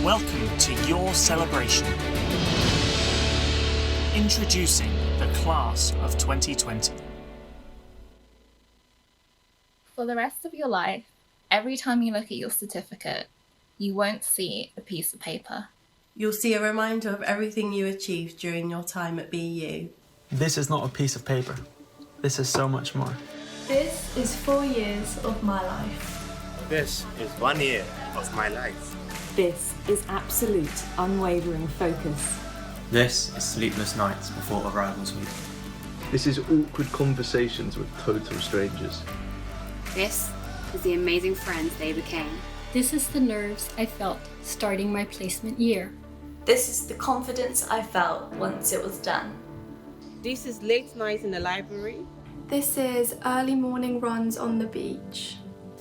Welcome to your celebration. Introducing the class of 2020. For the rest of your life, every time you look at your certificate, you won't see a piece of paper. You'll see a reminder of everything you achieved during your time at BU. This is not a piece of paper. This is so much more. This is 4 years of my life. This is 1 year of my life. This is absolute, unwavering focus. This is sleepless nights before arrivals week. This is awkward conversations with total strangers. This is the amazing friends they became. This is the nerves I felt starting my placement year. This is the confidence I felt once it was done. This is late nights in the library. This is early morning runs on the beach.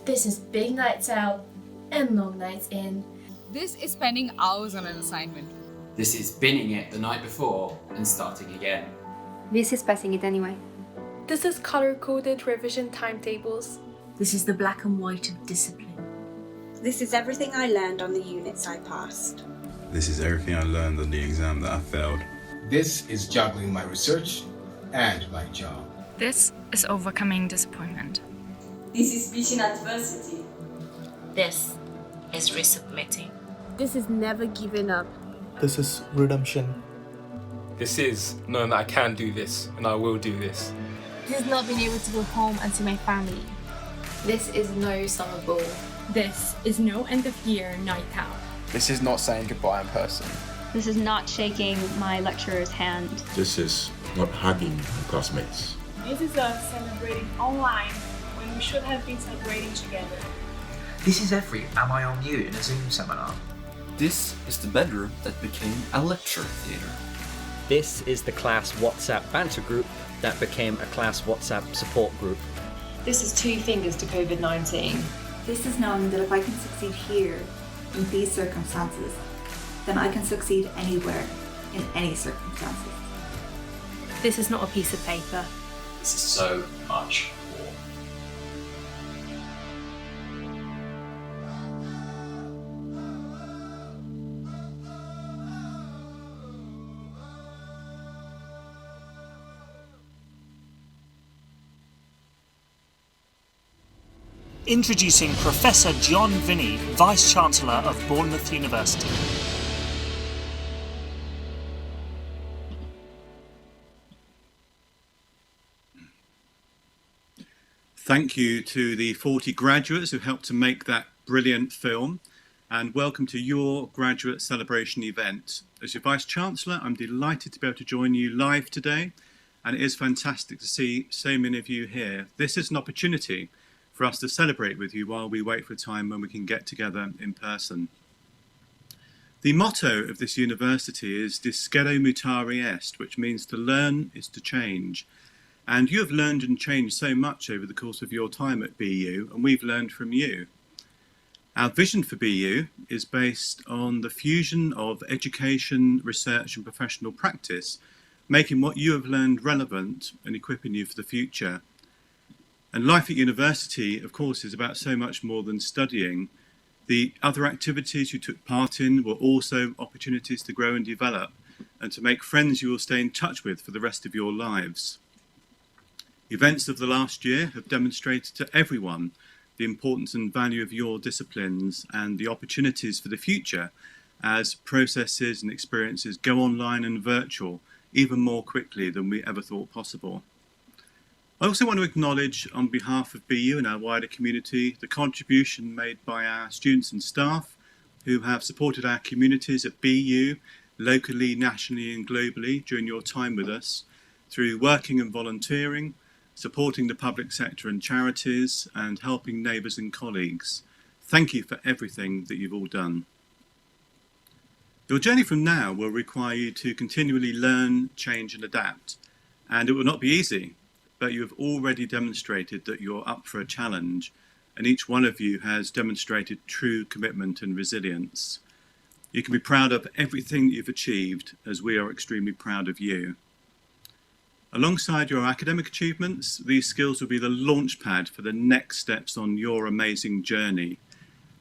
This is big nights out and long nights in. This is spending hours on an assignment. This is binning it the night before and starting again. This is passing it anyway. This is color-coded revision timetables. This is the black and white of discipline. This is everything I learned on the units I passed. This is everything I learned on the exam that I failed. This is juggling my research and my job. This is overcoming disappointment. This is beating adversity. This is resubmitting. This is never giving up. This is redemption. This is knowing that I can do this and I will do this. This is not being able to go home and see my family. This is no summer ball. This is no end of year night out. This is not saying goodbye in person. This is not shaking my lecturer's hand. This is not hugging my classmates. This is us celebrating online when we should have been celebrating together. This is every Am I on You in a Zoom seminar. This is the bedroom that became a lecture theatre. This is the class WhatsApp banter group that became a class WhatsApp support group. This is 2 fingers to COVID-19. This is knowing that if I can succeed here, in these circumstances, then I can succeed anywhere, in any circumstances. This is not a piece of paper. This is so much more. Introducing Professor John Vinney, Vice-Chancellor of Bournemouth University. Thank you to the 40 graduates who helped to make that brilliant film, and welcome to your graduate celebration event. As your Vice-Chancellor, I'm delighted to be able to join you live today, and it is fantastic to see so many of you here. This is an opportunity for us to celebrate with you while we wait for a time when we can get together in person. The motto of this university is Discere mutare est, which means to learn is to change. And you have learned and changed so much over the course of your time at BU, and we've learned from you. Our vision for BU is based on the fusion of education, research and professional practice, making what you have learned relevant and equipping you for the future. And life at university, of course, is about so much more than studying. The other activities you took part in were also opportunities to grow and develop and to make friends you will stay in touch with for the rest of your lives. Events of the last year have demonstrated to everyone the importance and value of your disciplines and the opportunities for the future as processes and experiences go online and virtual even more quickly than we ever thought possible. I also want to acknowledge on behalf of BU and our wider community the contribution made by our students and staff who have supported our communities at BU, locally, nationally and globally during your time with us through working and volunteering, supporting the public sector and charities and helping neighbours and colleagues. Thank you for everything that you've all done. Your journey from now will require you to continually learn, change and adapt, and it will not be easy. But you have already demonstrated that you're up for a challenge, and each one of you has demonstrated true commitment and resilience. You can be proud of everything you've achieved, as we are extremely proud of you. Alongside your academic achievements, these skills will be the launch pad for the next steps on your amazing journey.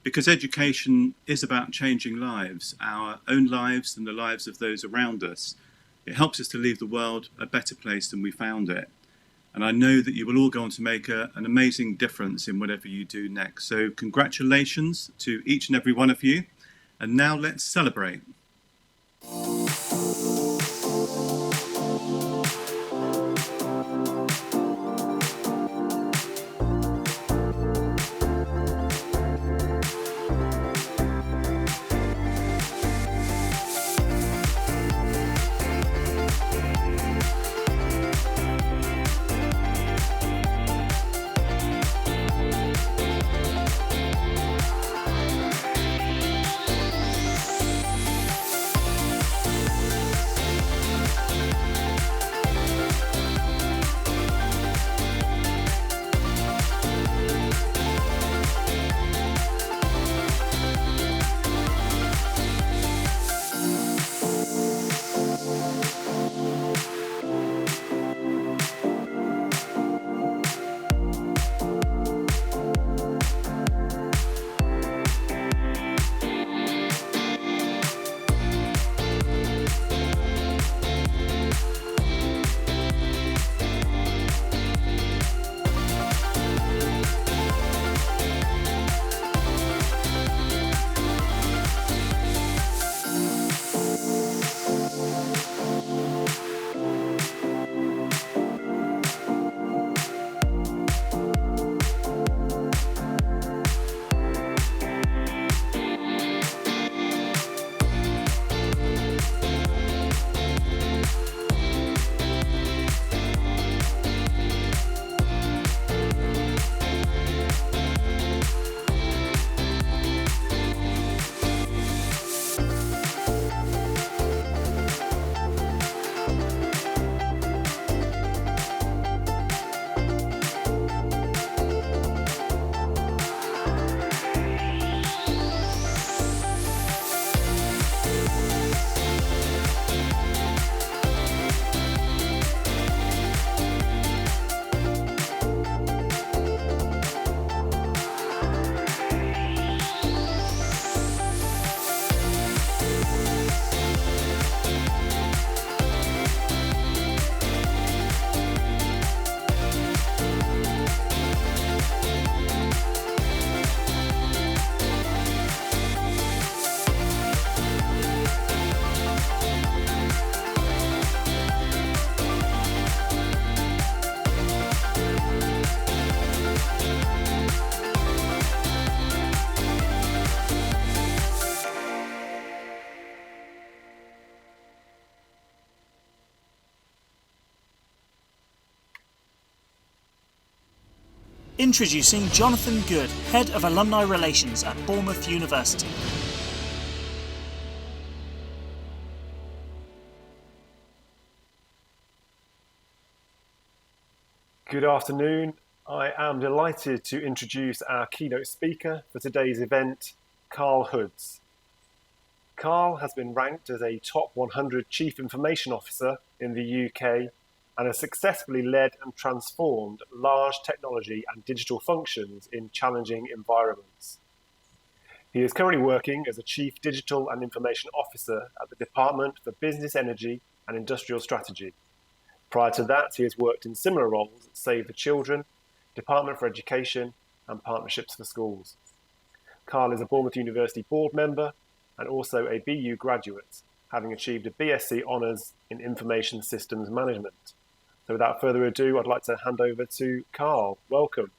because education is about changing lives, our own lives and the lives of those around us. It helps us to leave the world a better place than we found it. And I know that you will all go on to make an amazing difference in whatever you do next. So congratulations to each and every one of you. And now let's celebrate. Introducing Jonathan Good, Head of Alumni Relations at Bournemouth University. Good afternoon. I am delighted to introduce our keynote speaker for today's event, Karl Hoods. Karl has been ranked as a top 100 Chief Information Officer in the UK and has successfully led and transformed large technology and digital functions in challenging environments. He is currently working as a Chief Digital and Information Officer at the Department for Business Energy and Industrial Strategy. Prior to that, he has worked in similar roles at Save the Children, Department for Education and Partnerships for Schools. Karl is a Bournemouth University board member and also a BU graduate, having achieved a BSc Honours in Information Systems Management. So without further ado, I'd like to hand over to Karl. Welcome.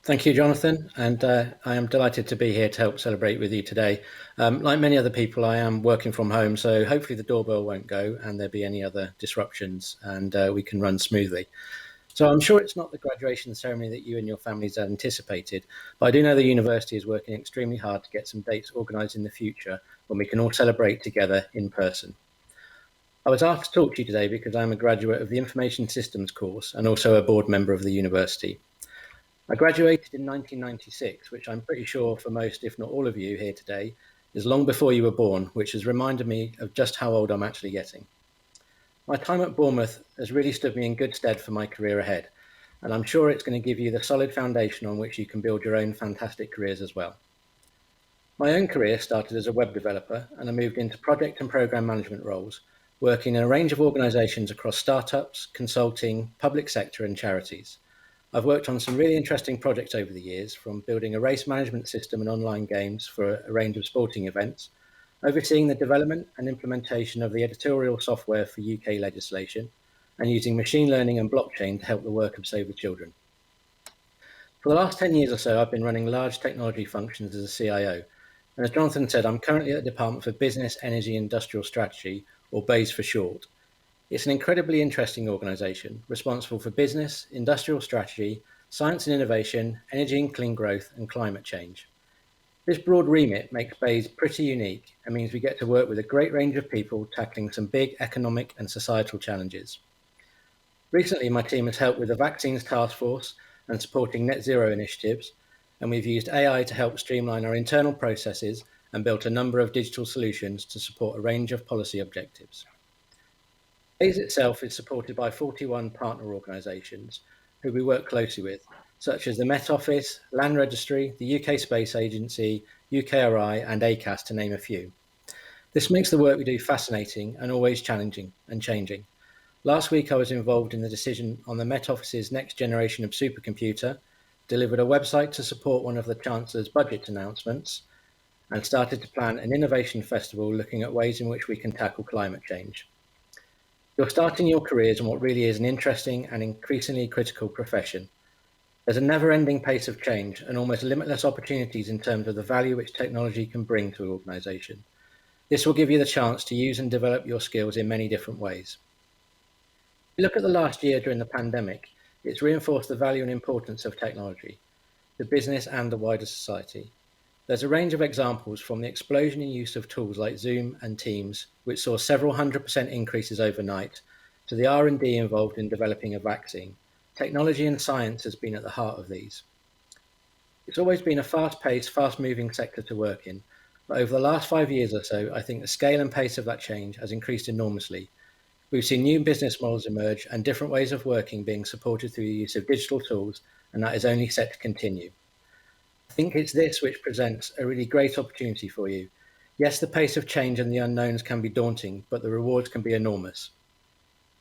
Thank you, Jonathan, and I am delighted to be here to help celebrate with you today. Like many other people, I am working from home, so hopefully the doorbell won't go and there'll be any other disruptions and we can run smoothly. So I'm sure it's not the graduation ceremony that you and your families had anticipated, but I do know the university is working extremely hard to get some dates organised in the future when we can all celebrate together in person. I was asked to talk to you today because I'm a graduate of the Information Systems course and also a board member of the university. I graduated in 1996, which I'm pretty sure for most, if not all of you here today, is long before you were born, which has reminded me of just how old I'm actually getting. My time at Bournemouth has really stood me in good stead for my career ahead. and I'm sure it's going to give you the solid foundation on which you can build your own fantastic careers as well. My own career started as a web developer, and I moved into project and program management roles, working in a range of organisations across startups, consulting, public sector and charities. I've worked on some really interesting projects over the years, from building a race management system and online games for a range of sporting events, overseeing the development and implementation of the editorial software for UK legislation, and using machine learning and blockchain to help the work of Save the Children. For the last 10 years or so, I've been running large technology functions as a CIO. And as Jonathan said, I'm currently at the Department for Business, Energy and Industrial Strategy, or BEIS for short. It's an incredibly interesting organisation, responsible for business, industrial strategy, science and innovation, energy and clean growth, and climate change. This broad remit makes BEIS pretty unique and means we get to work with a great range of people tackling some big economic and societal challenges. Recently, my team has helped with the Vaccines Task Force and supporting net zero initiatives, and we've used AI to help streamline our internal processes and built a number of digital solutions to support a range of policy objectives. BEIS itself is supported by 41 partner organisations who we work closely with, such as the Met Office, Land Registry, the UK Space Agency, UKRI and ACAS, to name a few. This makes the work we do fascinating and always challenging and changing. Last week I was involved in the decision on the Met Office's next generation of supercomputer, delivered a website to support one of the Chancellor's budget announcements, and started to plan an innovation festival looking at ways in which we can tackle climate change. You're starting your careers in what really is an interesting and increasingly critical profession. There's a never-ending pace of change and almost limitless opportunities in terms of the value which technology can bring to an organisation. This will give you the chance to use and develop your skills in many different ways. If you look at the last year during the pandemic, it's reinforced the value and importance of technology, the business and the wider society. There's a range of examples, from the explosion in use of tools like Zoom and Teams, which saw several 100% increases overnight, to the R&D involved in developing a vaccine. Technology and science has been at the heart of these. It's always been a fast-paced, fast-moving sector to work in, but over the last 5 years or so, I think the scale and pace of that change has increased enormously. We've seen new business models emerge and different ways of working being supported through the use of digital tools, and that is only set to continue. I think it's this which presents a really great opportunity for you. Yes, the pace of change and the unknowns can be daunting, but the rewards can be enormous.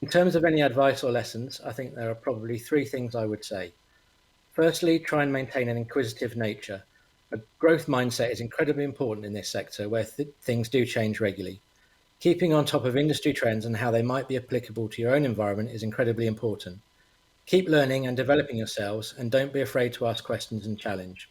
In terms of any advice or lessons, I think there are probably 3 things I would say. Firstly, try and maintain an inquisitive nature. A growth mindset is incredibly important in this sector where things do change regularly. Keeping on top of industry trends and how they might be applicable to your own environment is incredibly important. Keep learning and developing yourselves, and don't be afraid to ask questions and challenge.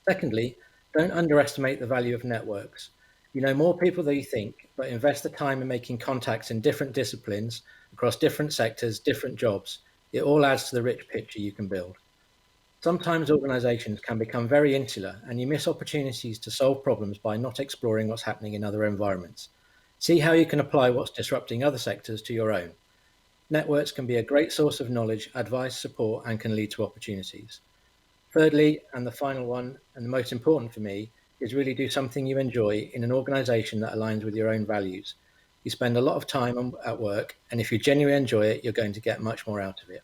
Secondly, don't underestimate the value of networks. You know more people than you think, but invest the time in making contacts in different disciplines, across different sectors, different jobs. It all adds to the rich picture you can build. Sometimes organisations can become very insular, and you miss opportunities to solve problems by not exploring what's happening in other environments. See how you can apply what's disrupting other sectors to your own. Networks can be a great source of knowledge, advice, support, and can lead to opportunities. Thirdly, and the final one, and the most important for me, is really do something you enjoy in an organisation that aligns with your own values. You spend a lot of time at work, and if you genuinely enjoy it, you're going to get much more out of it.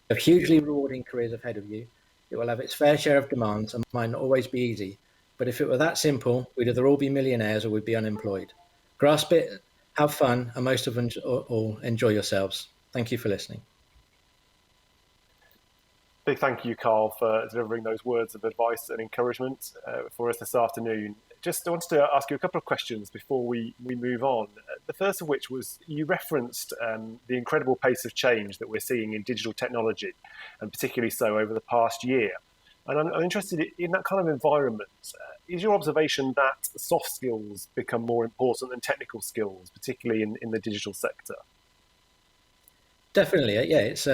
You have hugely rewarding careers ahead of you. It will have its fair share of demands and might not always be easy, but if it were that simple, we'd either all be millionaires or we'd be unemployed. Grasp it, have fun, and most of all, enjoy yourselves. Thank you for listening. Big thank you, Karl, for delivering those words of advice and encouragement for us this afternoon. Just wanted to ask you a couple of questions before we move on. The first of which was, you referenced the incredible pace of change that we're seeing in digital technology, and particularly so over the past year. And I'm interested in that kind of environment. Is your observation that soft skills become more important than technical skills, particularly in the digital sector? Definitely, yeah. It's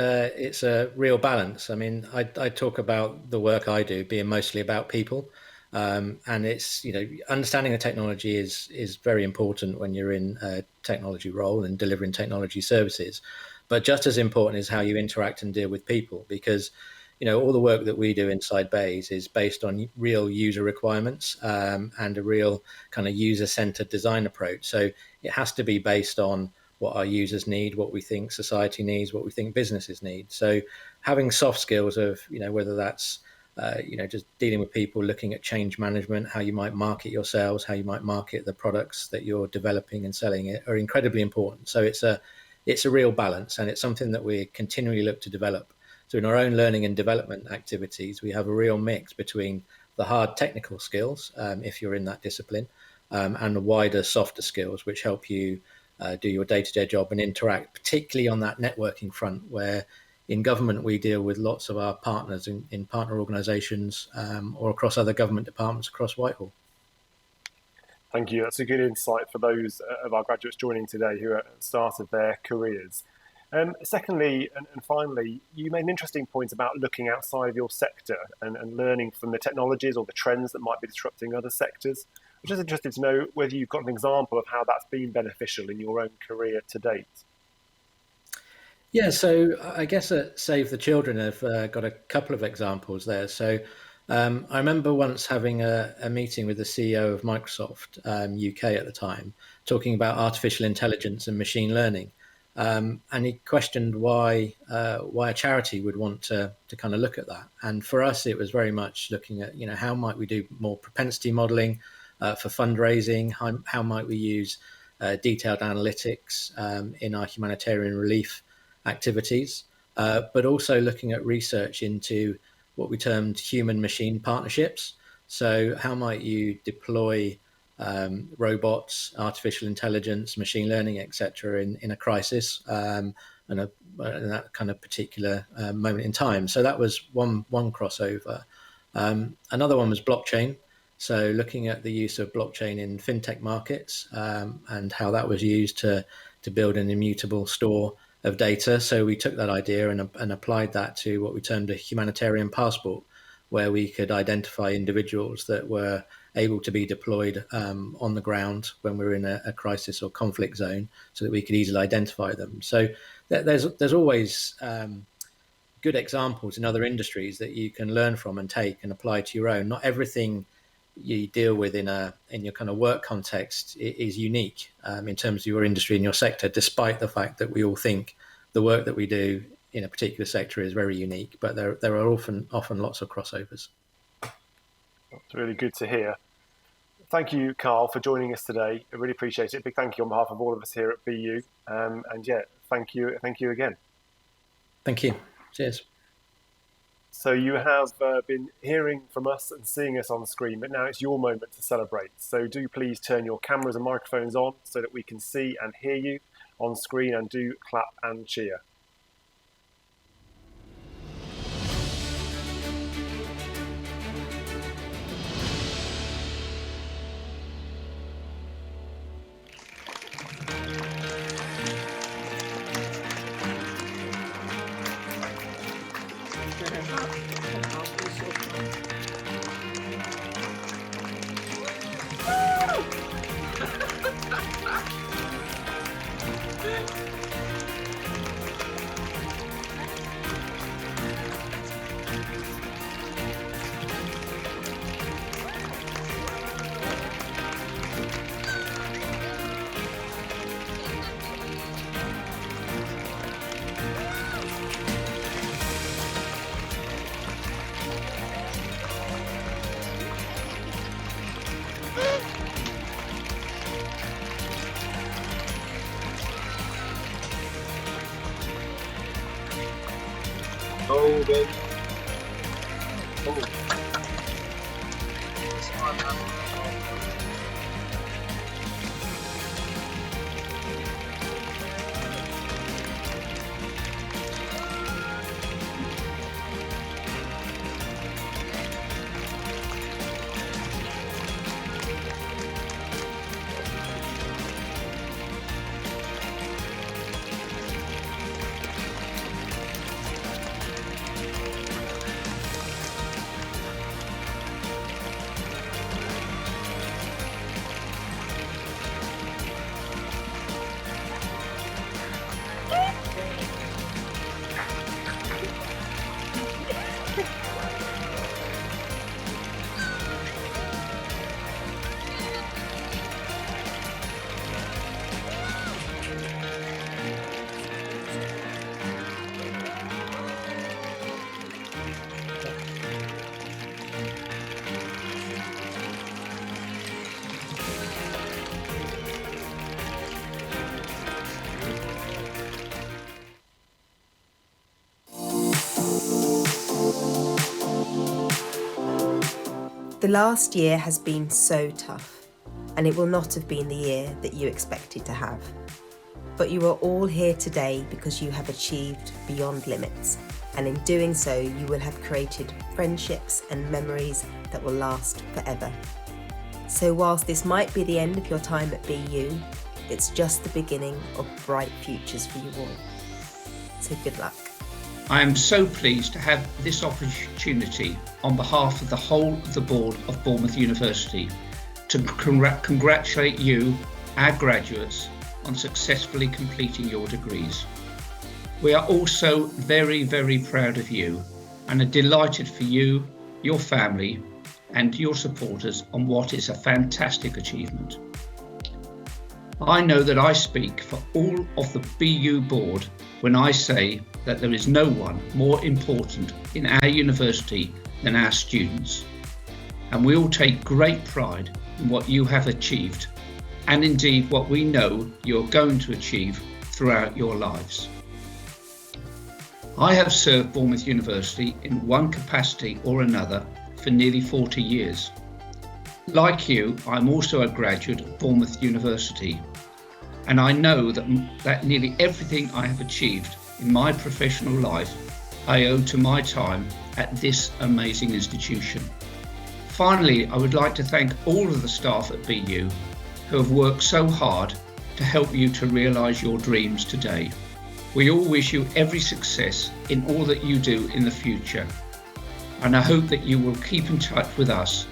a real balance. I mean, I talk about the work I do being mostly about people, and it's, you know, understanding the technology is very important when you're in a technology role and delivering technology services. But just as important is how you interact and deal with people, because, you know, all the work that we do inside BEIS is based on real user requirements and a real kind of user-centered design approach. So it has to be based on what our users need, what we think society needs, what we think businesses need. So having soft skills of, whether that's, just dealing with people, looking at change management, how you might market yourselves, how you might market the products that you're developing and selling it, are incredibly important. So it's a real balance, and it's something that we continually look to develop. So in our own learning and development activities, we have a real mix between the hard technical skills, if you're in that discipline, and the wider, softer skills, which help you do your day-to-day job and interact, particularly on that networking front, where in government we deal with lots of our partners in partner organisations or across other government departments across Whitehall. Thank you. That's a good insight for those of our graduates joining today who are at the start of their careers. Secondly, and finally, you made an interesting point about looking outside of your sector and learning from the technologies or the trends that might be disrupting other sectors. I'm just interested to know whether you've got an example of how that's been beneficial in your own career to date. Yeah, so I guess at Save the Children have got a couple of examples there. So I remember once having a meeting with the CEO of Microsoft UK at the time, talking about artificial intelligence and machine learning. And he questioned why a charity would want to kind of look at that. And for us, it was very much looking at, how might we do more propensity modeling for fundraising? How might we use detailed analytics in our humanitarian relief activities, but also looking at research into what we termed human-machine partnerships. So how might you deploy robots, artificial intelligence, machine learning, etc., in a crisis and that kind of particular moment in time? So that was one crossover. Another one was blockchain. So looking at the use of blockchain in fintech markets and how that was used to build an immutable store of data. So we took that idea and applied that to what we termed a humanitarian passport, where we could identify individuals that were able to be deployed on the ground when we're in a crisis or conflict zone, so that we could easily identify them. So there's always good examples in other industries that you can learn from and take and apply to your own. Not everything you deal with in your kind of work context is unique in terms of your industry and your sector, despite the fact that we all think the work that we do in a particular sector is very unique, but there are often lots of crossovers. That's really good to hear. Thank you, Karl, for joining us today. I really appreciate it. Big thank you on behalf of all of us here at BU. And yeah, thank you again. Thank you. Cheers. So you have been hearing from us and seeing us on screen, but now it's your moment to celebrate. So do please turn your cameras and microphones on so that we can see and hear you on screen, and do clap and cheer. Oh, baby. Oh. The last year has been so tough, and it will not have been the year that you expected to have. But you are all here today because you have achieved beyond limits, and in doing so you will have created friendships and memories that will last forever. So whilst this might be the end of your time at BU, it's just the beginning of bright futures for you all. So good luck. I am so pleased to have this opportunity on behalf of the whole of the board of Bournemouth University to congratulate you, our graduates, on successfully completing your degrees. We are also very, very proud of you and are delighted for you, your family and your supporters on what is a fantastic achievement. I know that I speak for all of the BU board when I say that there is no one more important in our university than our students. And we all take great pride in what you have achieved, and indeed what we know you're going to achieve throughout your lives. I have served Bournemouth University in one capacity or another for nearly 40 years. Like you, I'm also a graduate of Bournemouth University, and I know that nearly everything I have achieved in my professional life I owe to my time at this amazing institution. Finally, I would like to thank all of the staff at BU who have worked so hard to help you to realise your dreams today. We all wish you every success in all that you do in the future, and I hope that you will keep in touch with us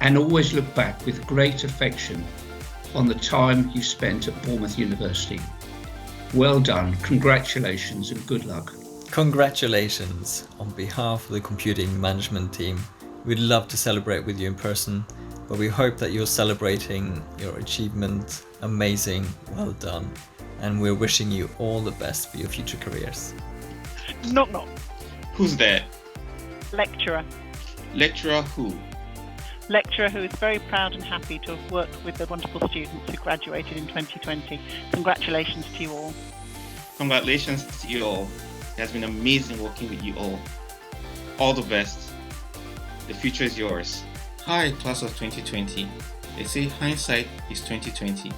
and always look back with great affection on the time you spent at Bournemouth University. Well done, congratulations and good luck. Congratulations on behalf of the computing management team. We'd love to celebrate with you in person, but we hope that you're celebrating your achievement. Amazing, well done. And we're wishing you all the best for your future careers. Knock knock. Who's there? Lecturer. Lecturer who? Lecturer who is very proud and happy to have worked with the wonderful students who graduated in 2020. Congratulations to you all. Congratulations to you all. It has been amazing working with you all. All the best. The future is yours. Hi, class of 2020. They say hindsight is 2020.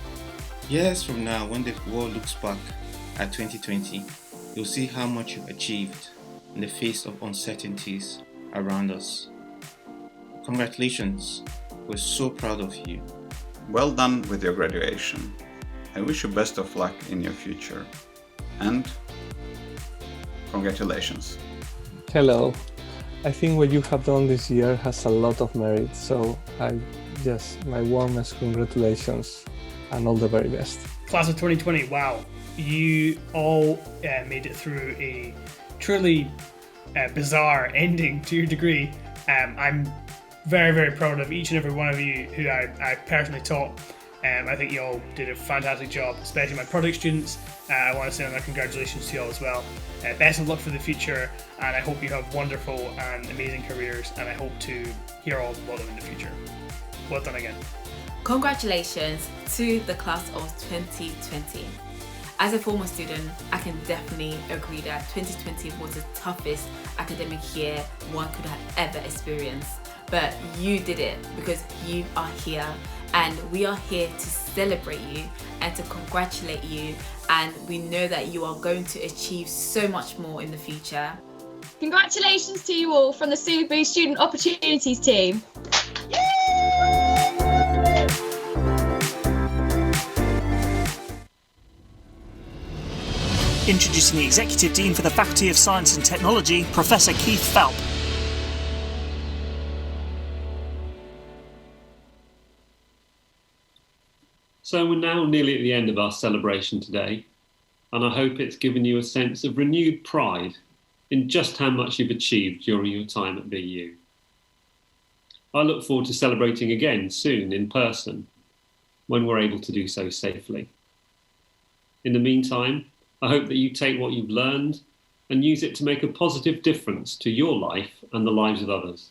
Years from now, when the world looks back at 2020, you'll see how much you've achieved in the face of uncertainties around us. Congratulations. We're so proud of you. Well done with your graduation. I wish you best of luck in your future. And congratulations. Hello. I think what you have done this year has a lot of merit, so my warmest congratulations and all the very best. Class of 2020, wow. You all made it through a truly bizarre ending to your degree. I'm very, very proud of each and every one of you who I personally taught. I think you all did a fantastic job, especially my product students. I want to say another congratulations to you all as well. Best of luck for the future, and I hope you have wonderful and amazing careers, and I hope to hear all about them in the future. Well done again. Congratulations to the class of 2020. As a former student, I can definitely agree that 2020 was the toughest academic year one could have ever experienced. But you did it because you are here, and we are here to celebrate you and to congratulate you, and we know that you are going to achieve so much more in the future. Congratulations to you all from the Subu Student Opportunities team. Introducing the Executive Dean for the Faculty of Science and Technology, Professor Keith Phelp. So we're now nearly at the end of our celebration today, and I hope it's given you a sense of renewed pride in just how much you've achieved during your time at BU. I look forward to celebrating again soon in person, when we're able to do so safely. In the meantime, I hope that you take what you've learned and use it to make a positive difference to your life and the lives of others.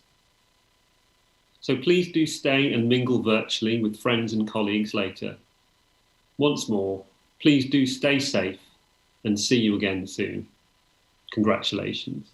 So please do stay and mingle virtually with friends and colleagues later. Once more, please do stay safe and see you again soon. Congratulations.